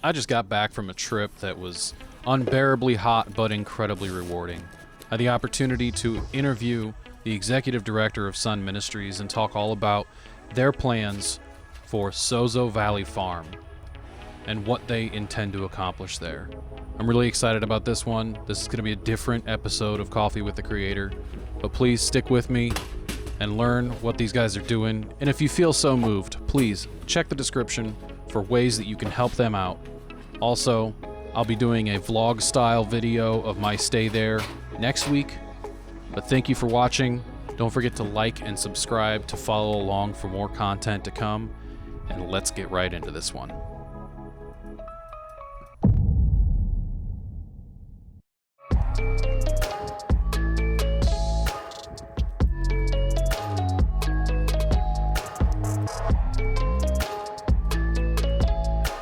I just got back from a trip that was unbearably hot but incredibly rewarding. I had the opportunity to interview the executive director of SUN Ministries and talk all about their plans for SOZO Valley Farm and what they intend to accomplish there. I'm really excited about this one. This is going to be a different episode of Coffee with the Creator, but please stick with me and learn what these guys are doing. And if you feel so moved, please check the description for ways that you can help them out. Also, I'll be doing a vlog style video of my stay there next week. But thank you for watching. Don't forget to like and subscribe to follow along for more content to come. And let's get right into this one.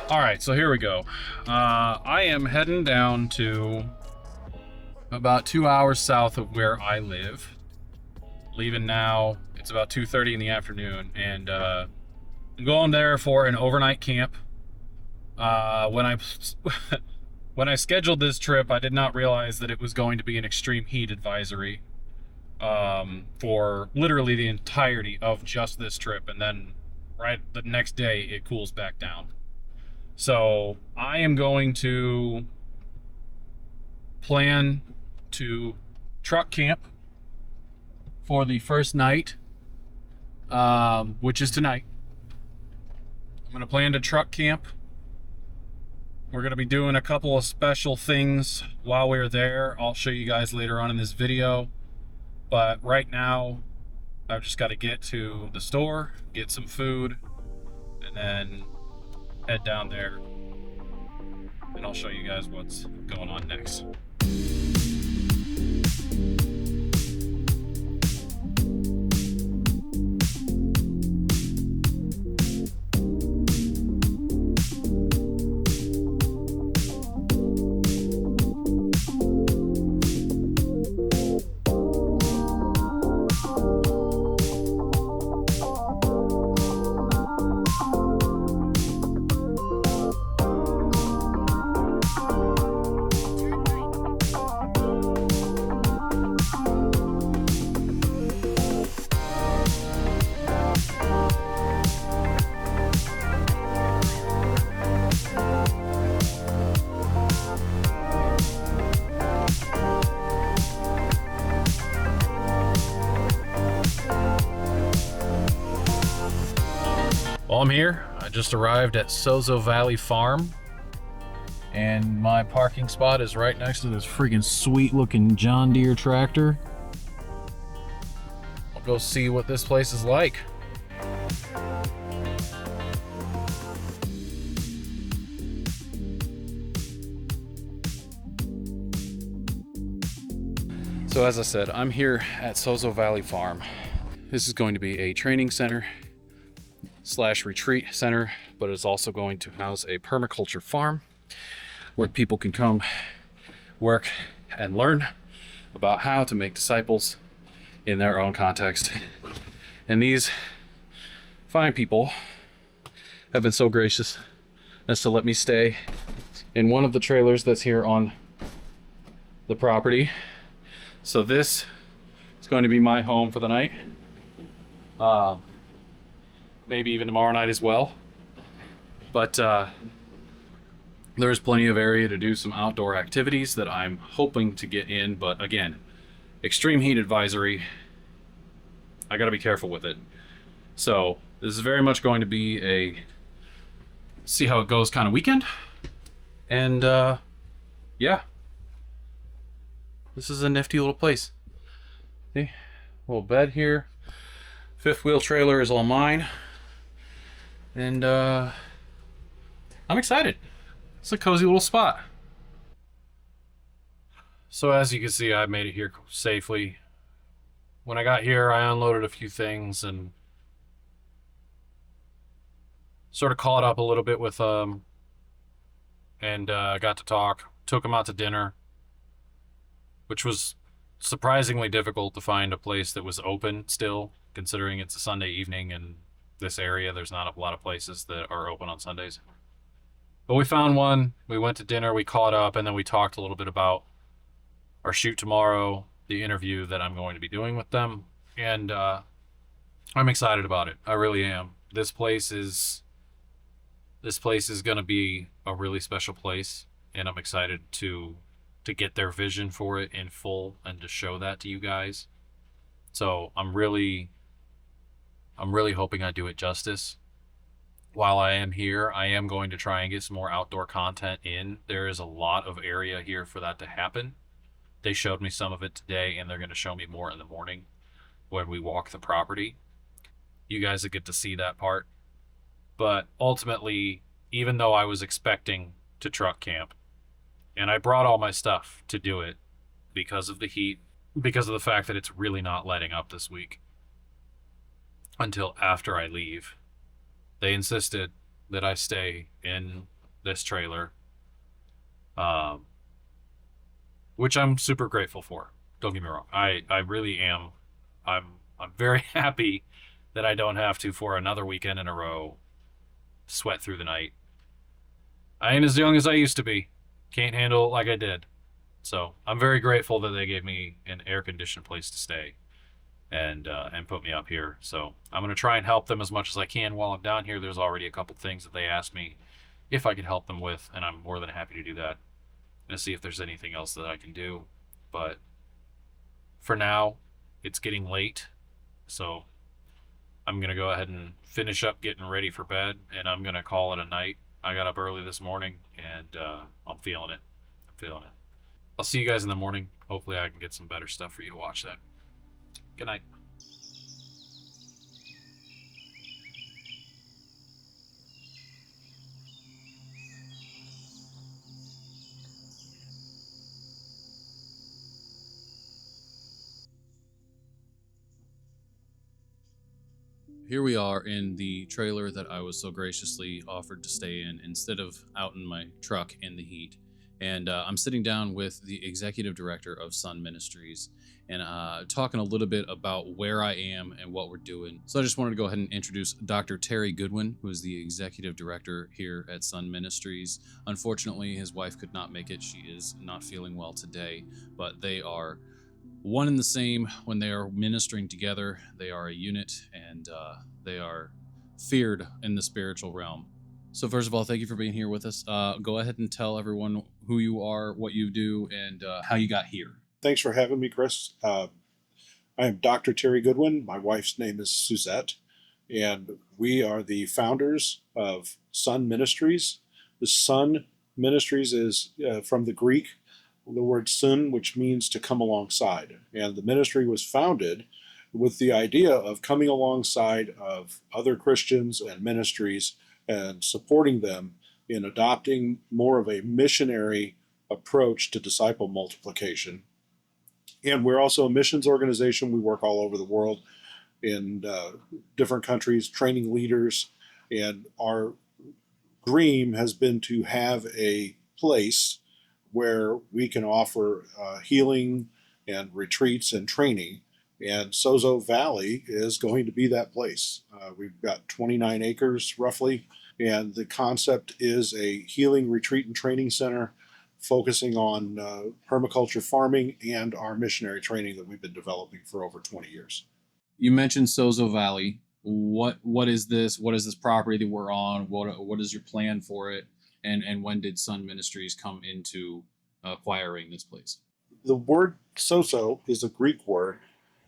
All right, so here we go. I am heading down to about 2 hours south of where I live. Leaving now. It's about 2:30 in the afternoon, and I'm going there for an overnight camp. When I when I scheduled this trip, I did not realize that it was going to be an extreme heat advisory for literally the entirety of just this trip, and then right the next day it cools back down. So I am going to plan to truck camp for the first night, which is tonight. I'm going to plan to truck camp. We're going to be doing a couple of special things while we're there. I'll show you guys later on in this video. But right now, I've just got to get to the store, get some food, and then head down there. And I'll show you guys what's going on next. Well, I'm here. I just arrived at SOZO Valley Farm, and my parking spot is right next to this freaking sweet looking John Deere tractor. I'll go see what this place is like. So as I said, I'm here at SOZO Valley Farm. This is going to be a training center / retreat center, but it's also going to house a permaculture farm where people can come work and learn about how to make disciples in their own context. And these fine people have been so gracious as to let me stay in one of the trailers that's here on the property. So this is going to be my home for the night. Maybe even tomorrow night as well. But there's plenty of area to do some outdoor activities that I'm hoping to get in. But again, extreme heat advisory. I got to be careful with it. So this is very much going to be a see how it goes kind of weekend. And yeah, this is a nifty little place. See, little bed here. Fifth wheel trailer is all mine. And I'm excited. It's a cozy little spot. So as you can see, I made it here safely. When I got here, I unloaded a few things and sort of caught up a little bit with them, and got to talk. Took them out to dinner, which was surprisingly difficult to find a place that was open still, considering it's a Sunday evening and this area, there's not a lot of places that are open on Sundays. But we found one. We went to dinner. We caught up, and then we talked a little bit about our shoot tomorrow, the interview that I'm going to be doing with them, and I'm excited about it. I really am. This place is going to be a really special place, and I'm excited to get their vision for it in full and to show that to you guys. So I'm really hoping I do it justice. While I am here, I am going to try and get some more outdoor content in. There is a lot of area here for that to happen. They showed me some of it today, and they're going to show me more in the morning when we walk the property. You guys will get to see that part. But ultimately, even though I was expecting to truck camp, and I brought all my stuff to do it because of the heat, because of the fact that it's really not letting up this week until after I leave, they insisted that I stay in this trailer, um, which I'm super grateful for. Don't get me wrong. I really am. I'm very happy that I don't have to, for another weekend in a row, sweat through the night. I ain't as young as I used to be. Can't handle it like I did. So I'm very grateful that they gave me an air conditioned place to stay and put me up here. So I'm gonna try and help them as much as I can while I'm down here. There's already a couple things that they asked me if I could help them with, and I'm more than happy to do that and see if there's anything else that I can do. But for now, it's getting late, so I'm gonna go ahead and finish up getting ready for bed, and I'm gonna call it a night. I got up early this morning, and I'm feeling it. I'm feeling it. I'll see you guys in the morning. Hopefully, I can get some better stuff for you to watch that. Good night. Here we are in the trailer that I was so graciously offered to stay in instead of out in my truck in the heat. And I'm sitting down with the executive director of SUN Ministries and talking a little bit about where I am and what we're doing. So I just wanted to go ahead and introduce Dr. Terry Goodwin, who is the executive director here at SUN Ministries. Unfortunately, his wife could not make it. She is not feeling well today, but they are one and the same when they are ministering together. They are a unit, and they are feared in the spiritual realm. So first of all, thank you for being here with us. Go ahead and tell everyone who you are, what you do, and how you got here. Thanks for having me, Chris. I am Dr. Terry Goodwin. My wife's name is Suzette, and we are the founders of SUN Ministries. The SUN Ministries is from the Greek, the word sun, which means to come alongside. And the ministry was founded with the idea of coming alongside of other Christians and ministries and supporting them in adopting more of a missionary approach to disciple multiplication. And we're also a missions organization. We work all over the world in different countries, training leaders. And our dream has been to have a place where we can offer healing and retreats and training. And SOZO Valley is going to be that place. We've got 29 acres roughly, and the concept is a healing retreat and training center focusing on permaculture farming and our missionary training that we've been developing for over 20 years. You mentioned SOZO Valley. What is this? What is this property that we're on? What is your plan for it? And when did SUN Ministries come into acquiring this place? The word sozo is a Greek word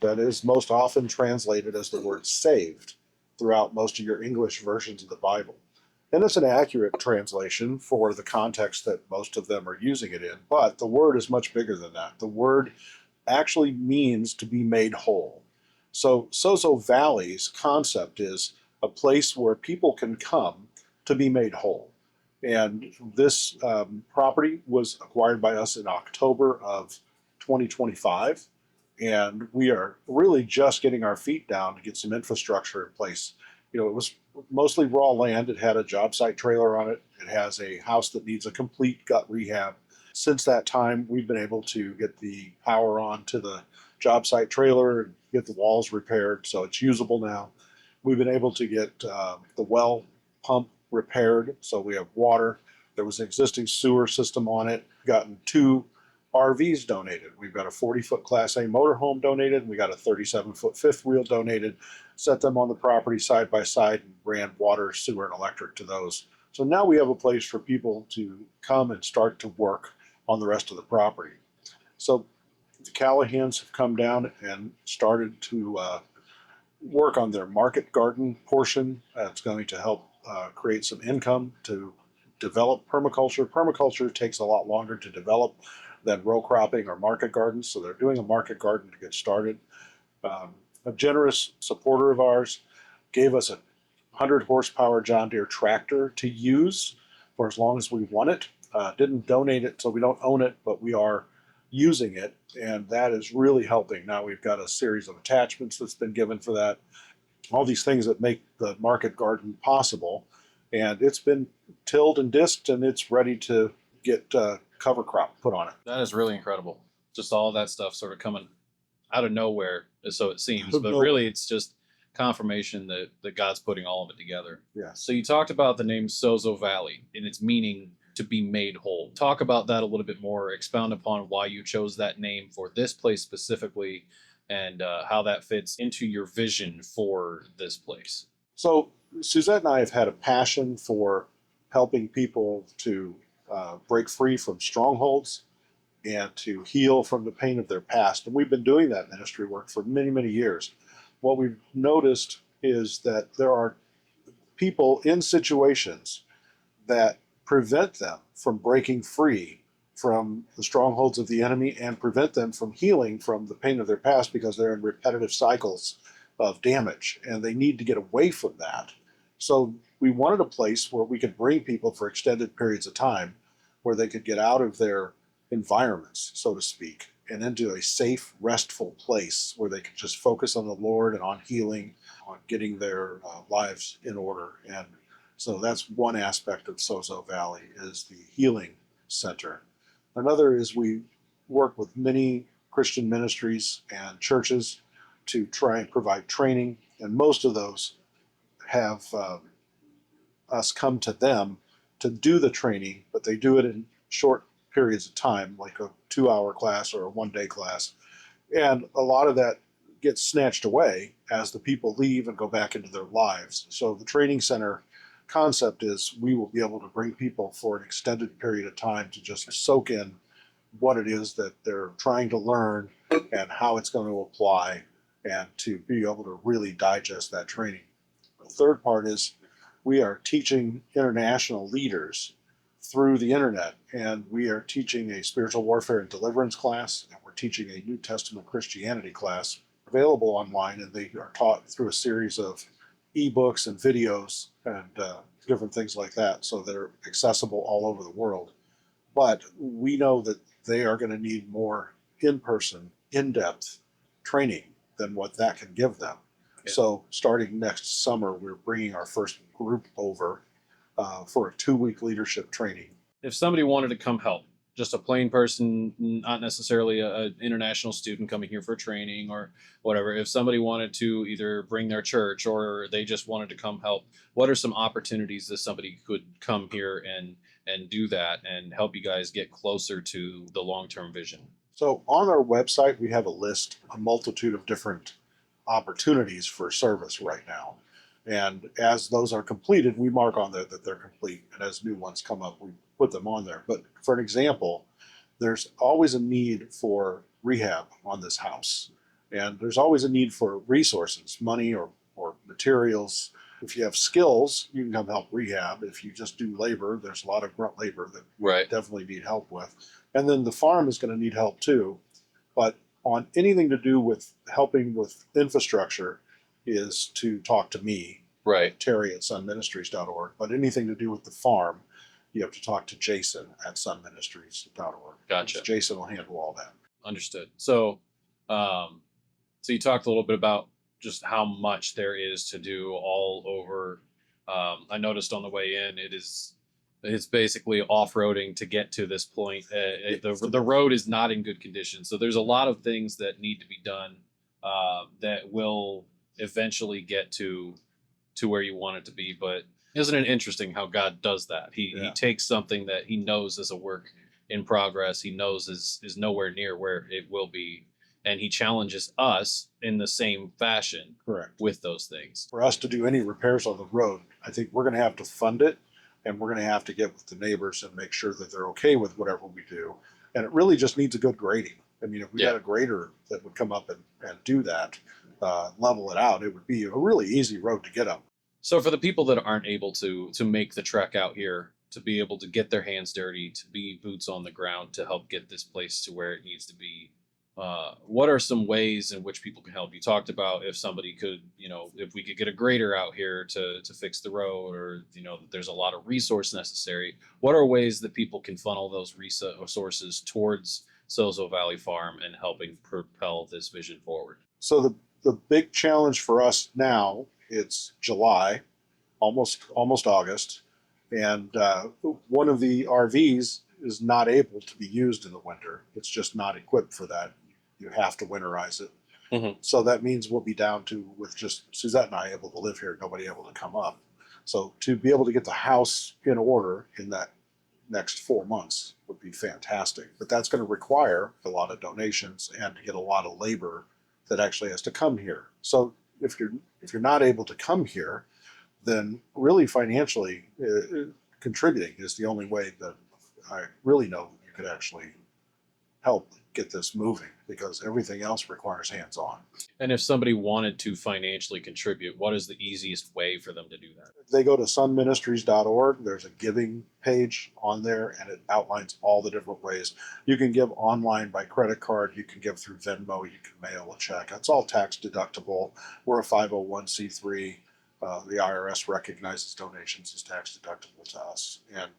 that is most often translated as the word saved throughout most of your English versions of the Bible. And it's an accurate translation for the context that most of them are using it in, but the word is much bigger than that. The word actually means to be made whole. So SOZO Valley's concept is a place where people can come to be made whole. And this property was acquired by us in October of 2025. And we are really just getting our feet down to get some infrastructure in place. You know, it was mostly raw land. It had a job site trailer on it. It has a house that needs a complete gut rehab. Since that time, we've been able to get the power on to the job site trailer and get the walls repaired, so it's usable now. We've been able to get the well pump repaired, so we have water. There was an existing sewer system on it. Gotten 2 RVs donated. We've got a 40-foot Class A motorhome donated. We got a 37-foot fifth wheel donated. Set them on the property side by side and ran water, sewer, and electric to those. So now we have a place for people to come and start to work on the rest of the property. So the Callahans have come down and started to work on their market garden portion. That's going to help create some income to develop permaculture. Permaculture takes a lot longer to develop than row cropping or market gardens, so they're doing a market garden to get started. A generous supporter of ours gave us a 100 horsepower John Deere tractor to use for as long as we want it. Didn't donate it, so we don't own it, but we are using it, and that is really helping. Now we've got a series of attachments that's been given for that, all these things that make the market garden possible, and it's been tilled and disked, and it's ready to get cover crop put on it. That is really incredible. Just all that stuff sort of coming out of nowhere, so it seems, but really it's just confirmation that God's putting all of it together. Yes. So you talked about the name SOZO Valley and its meaning to be made whole. Talk about that a little bit more. Expound upon why you chose that name for this place specifically, and how that fits into your vision for this place. So Suzette and I have had a passion for helping people to break free from strongholds and to heal from the pain of their past. And we've been doing that ministry work for many, many years. What we've noticed is that there are people in situations that prevent them from breaking free from the strongholds of the enemy and prevent them from healing from the pain of their past because they're in repetitive cycles of damage and they need to get away from that. So we wanted a place where we could bring people for extended periods of time where they could get out of their environments, so to speak, and into a safe, restful place where they could just focus on the Lord and on healing, on getting their lives in order. And so that's one aspect of SOZO Valley, is the healing center. Another is we work with many Christian ministries and churches to try and provide training, and most of those have us come to them to do the training, but they do it in short periods of time, like a 2-hour class or a 1-day class. And a lot of that gets snatched away as the people leave and go back into their lives. So the training center concept is we will be able to bring people for an extended period of time to just soak in what it is that they're trying to learn and how it's going to apply, and to be able to really digest that training. The third part is we are teaching international leaders through the internet, and we are teaching a spiritual warfare and deliverance class, and we're teaching a New Testament Christianity class available online, and they are taught through a series of ebooks and videos and different things like that, so they're accessible all over the world. But we know that they are going to need more in-person, in-depth training than what that can give them. Yeah. So starting next summer, we're bringing our first group over for a 2-week leadership training. If somebody wanted to come help, just a plain person, not necessarily an international student coming here for training or whatever, if somebody wanted to either bring their church or they just wanted to come help, what are some opportunities that somebody could come here and do that and help you guys get closer to the long-term vision? So on our website, we have a multitude of different opportunities for service right now. And as those are completed, we mark on there that they're complete. And as new ones come up, we put them on there. But for an example, there's always a need for rehab on this house. And there's always a need for resources, money or materials. If you have skills, you can come help rehab. If you just do labor, there's a lot of grunt labor that right. definitely need help with. And then the farm is going to need help too. But on anything to do with helping with infrastructure is to talk to me, right, Terry at sunministries.org. But anything to do with the farm, you have to talk to Jason at sunministries.org. Gotcha. Jason will handle all that. Understood. So, so you talked a little bit about just how much there is to do all over. I noticed on the way in, it's basically off-roading to get to this point. The road is not in good condition. So there's a lot of things that need to be done that will eventually get to where you want it to be. But Isn't it interesting how God does that? He takes something that he knows is a work in progress, he knows is nowhere near where it will be, and he challenges us in the same fashion. Correct. With those things. For us to do any repairs on the road, I think we're going to have to fund it, and we're going to have to get with the neighbors and make sure that they're okay with whatever we do. And it really just needs a good grading. I mean, if we had a grader that would come up and do that, level it out, it would be a really easy road to get up. So for the people that aren't able to make the trek out here, to be able to get their hands dirty, to be boots on the ground, to help get this place to where it needs to be, what are some ways in which people can help? You talked about if somebody could, if we could get a grader out here to fix the road, or, there's a lot of resource necessary. What are ways that people can funnel those resources towards SOZO Valley Farm and helping propel this vision forward? So the big challenge for us now, it's July, almost August, and one of the RVs is not able to be used in the winter. It's just not equipped for that. You have to winterize it. Mm-hmm. So that means we'll be down to, with just Suzette and I able to live here, nobody able to come up. So to be able to get the house in order in that next 4 months would be fantastic. But that's going to require a lot of donations and to get a lot of labor that actually has to come here. So if you're not able to come here, then really financially contributing is the only way that I really know you could actually help get this moving, because everything else requires hands-on. And if somebody wanted to financially contribute, what is the easiest way for them to do that? They go to sunministries.org. There's a giving page on there, and it outlines all the different ways. You can give online by credit card. You can give through Venmo. You can mail a check. It's all tax deductible. We're a 501c3. The IRS recognizes donations as tax deductible to us, and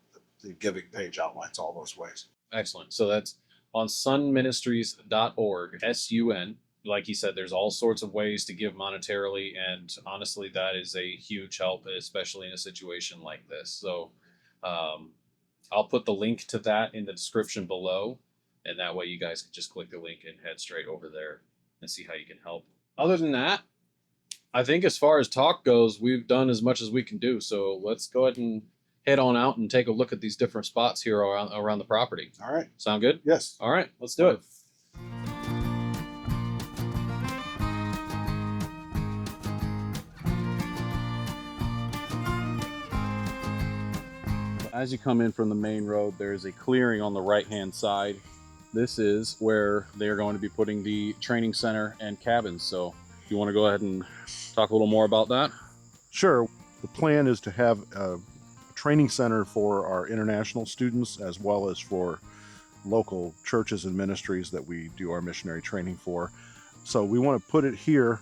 the giving page outlines all those ways. Excellent. So that's on sunministries.org, SUN. Like you said, there's all sorts of ways to give monetarily, and honestly, that is a huge help, especially in a situation like this. So I'll put the link to that in the description below, and that way you guys can just click the link and head straight over there and see how you can help. Other than that, I think as far as talk goes, we've done as much as we can do. So let's go ahead and head on out and take a look at these different spots here around the property. All right. Sound good? Yes. All right, let's do it. As you come in from the main road, there's a clearing on the right-hand side. This is where they're going to be putting the training center and cabins. So if you want to go ahead and talk a little more about that? Sure. The plan is to have a training center for our international students, as well as for local churches and ministries that we do our missionary training for. So we want to put it here,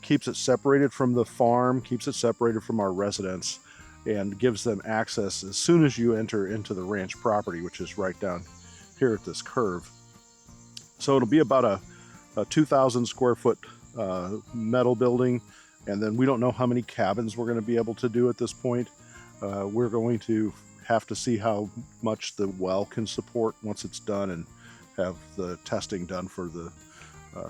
keeps it separated from the farm, keeps it separated from our residents, and gives them access as soon as you enter into the ranch property, which is right down here at this curve. So it'll be about a 2,000 square foot metal building, and then we don't know how many cabins we're going to be able to do at this point. We're going to have to see how much the well can support once it's done, and have the testing done for the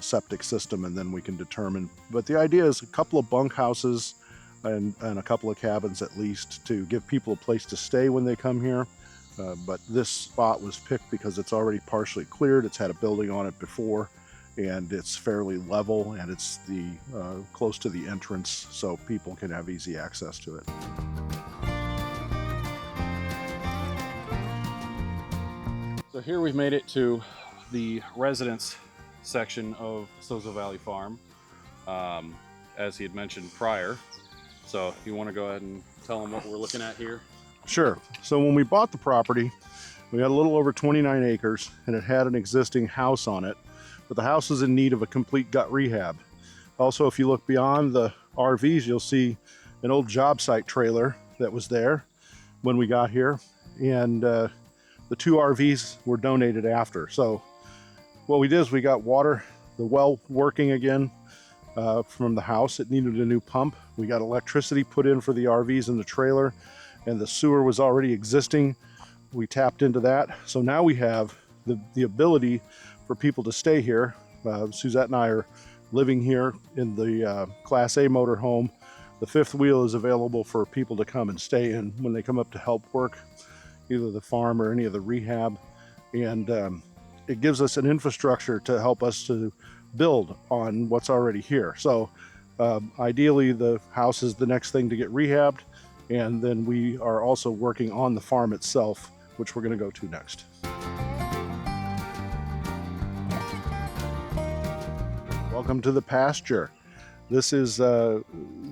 septic system, and then we can determine. But the idea is a couple of bunkhouses and a couple of cabins at least, to give people a place to stay when they come here. But this spot was picked because it's already partially cleared. It's had a building on it before, and it's fairly level, and it's close to the entrance, so people can have easy access to it. So here we've made it to the residence section of SOZO Valley Farm, as he had mentioned prior. So you want to go ahead and tell them what we're looking at here? Sure. So when we bought the property, we had a little over 29 acres, and it had an existing house on it, but the house is in need of a complete gut rehab. Also, if you look beyond the RVs, you'll see an old job site trailer that was there when we got here, and the 2 RVs were donated after. So what we did is we got the well working again from the house. It needed a new pump. We got electricity put in for the RVs and the trailer, and the sewer was already existing. We tapped into that. So now we have the ability for people to stay here. Suzette and I are living here in the Class A motorhome The fifth wheel is available for people to come and stay in when they come up to help work, either the farm or any of the rehab. And it gives us an infrastructure to help us to build on what's already here. So ideally, the house is the next thing to get rehabbed, and then we are also working on the farm itself, which we're going to go to next. Welcome to the pasture. This is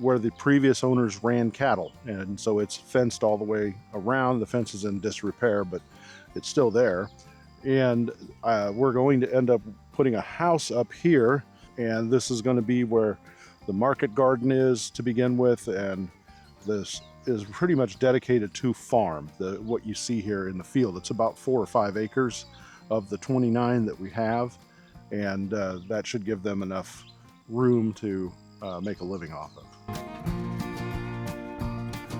where the previous owners ran cattle, and so it's fenced all the way around. The fence is in disrepair, but it's still there. And we're going to end up putting a house up here, and this is going to be where the market garden is to begin with, and this is pretty much dedicated to farm. What you see here in the field, it's about 4 or 5 acres of the 29 that we have, and that should give them enough room to make a living off of.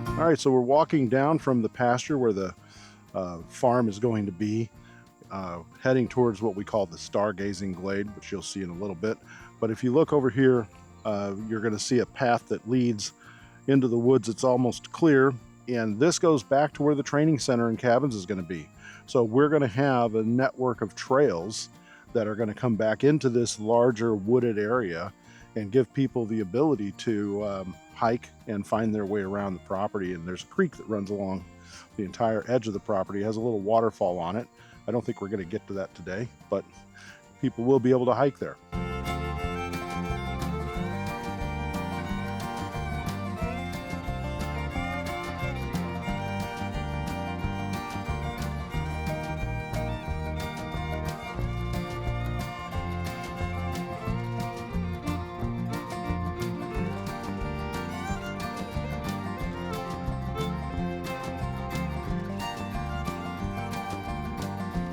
All right, so we're walking down from the pasture where the farm is going to be, heading towards what we call the stargazing glade, which you'll see in a little bit. But if you look over here, you're going to see a path that leads into the woods. It's almost clear, and this goes back to where the training center and cabins is going to be. So we're going to have a network of trails that are going to come back into this larger wooded area and give people the ability to hike and find their way around the property. And there's a creek that runs along the entire edge of the property. It has a little waterfall on it. I don't think we're going to get to that today, but people will be able to hike there.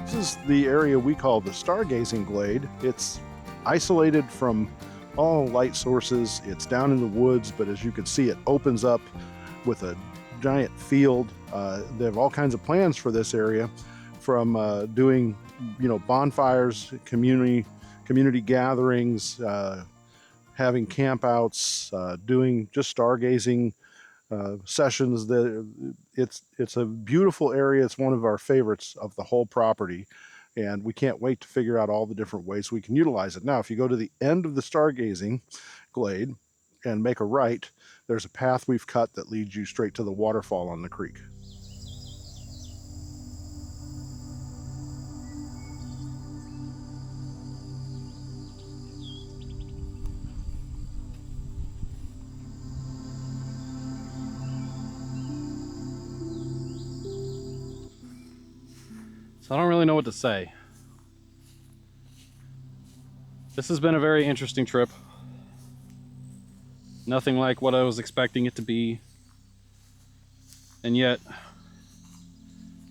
This is the area we call the stargazing glade. It's isolated from all light sources. It's down in the woods, but as you can see, it opens up with a giant field. They have all kinds of plans for this area, from doing, bonfires, community gatherings, having campouts, doing just stargazing sessions. It's a beautiful area. It's one of our favorites of the whole property, and we can't wait to figure out all the different ways we can utilize it. Now, if you go to the end of the stargazing glade and make a right, there's a path we've cut that leads you straight to the waterfall on the creek. So I don't really know what to say. This has been a very interesting trip. Nothing like what I was expecting it to be. And yet,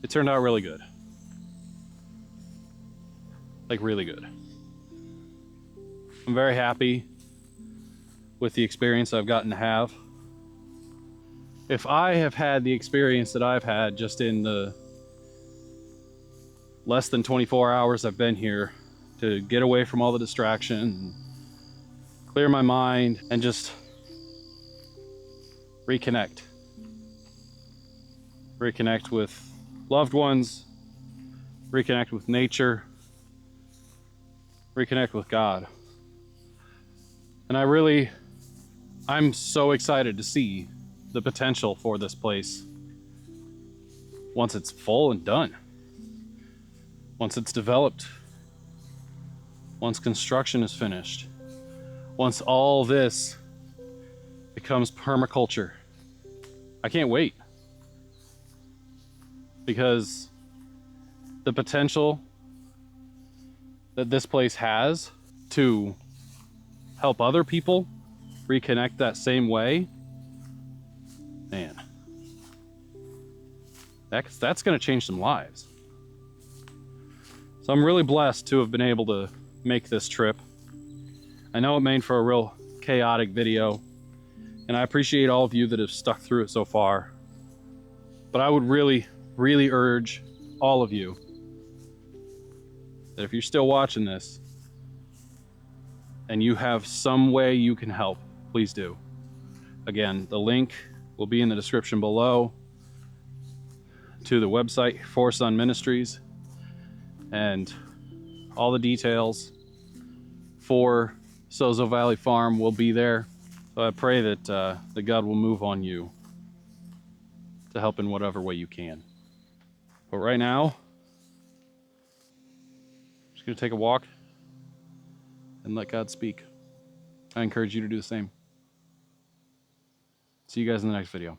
it turned out really good. Like, really good. I'm very happy with the experience I've gotten to have. If I have had the experience that I've had just in the less than 24 hours I've been here, to get away from all the distraction, clear my mind, and just reconnect with loved ones, reconnect with nature, reconnect with God. And I'm so excited to see the potential for this place once it's full and done. Once it's developed, once construction is finished, once all this becomes permaculture. I can't wait, because the potential that this place has to help other people reconnect that same way, man, that's going to change some lives. So I'm really blessed to have been able to make this trip. I know it made for a real chaotic video, and I appreciate all of you that have stuck through it so far. But I would really, really urge all of you that if you're still watching this and you have some way you can help, please do. Again, the link will be in the description below to the website for SUN Ministries, and all the details for SOZO Valley Farm will be there. So I pray that God will move on you to help in whatever way you can. But right now, I'm just going to take a walk and let God speak. I encourage you to do the same. See you guys in the next video.